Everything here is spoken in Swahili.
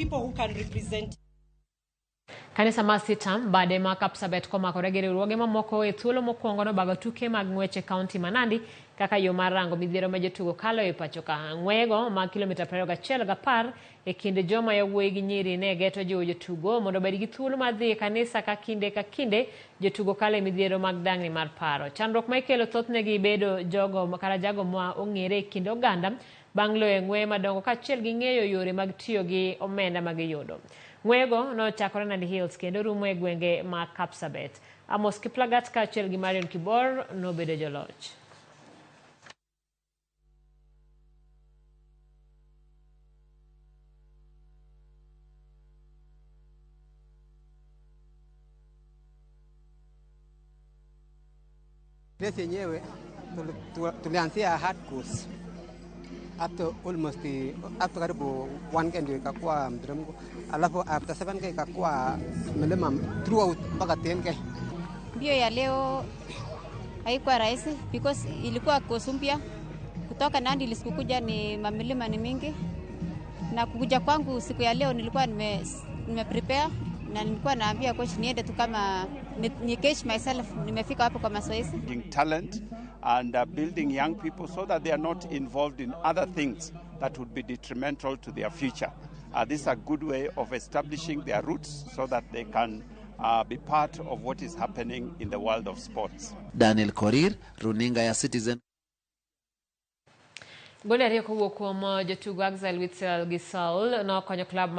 people who can represent. Kanisa CITAM bade ma Kapsabet koma koregere ruoge mamoko e thuolo mokwongo no bago tuke mag ng'weche kaonti ma Nandi kaka yo mar rango midhiero ma jotugo kalo e pacho ka ng'wego ma kilomita 21 e kinde joma yawuoyi gi nyiri ne geto jotugo mondo bed gi thuolo mar dhi e kanisa ka kinde jotugo kalo e midhiero mag dang'ni mar paro. Chandruok ma ikelo thothne gi bedo jogo kara jago ma ong'ere e kinde oganda bang' loyo ng'weye madongo kaachiel gi ng'eyo yore mag tiyo gi omenda mag yudo. Ng'wego no chakore Nandi Hills kendo rumo e gwenge ma Kapsabet. Amos Kiplagat kaachiel gi Marion Kibor nobedo joloch. Race yenyewe tulianzia hard course up almost karibu 1K ndio ikakuwa mteremko, alafu after 7K ikakuwa milima throughout mpaka 10K. Mbio ya leo haikuwa rahisi because ilikuwa course mpya. Kutoka Nandi ilisikuja ni mamilima ni mingi. Na kukuja kwangu siku ya leo nilikuwa nime prepare na nilikuwa naambia coach niende tu kama ni catch myself, nimefika hapo kwa mazoezi. Talent and building young people so that they are not involved in other things that would be detrimental to their future. This is a good way of establishing their roots so that they can be part of what is happening in the world of sports. Daniel Korir, runinga ya Citizen. Gole ariyo kowuok kuom jotugo Axel Witsel gi Saul no konyo club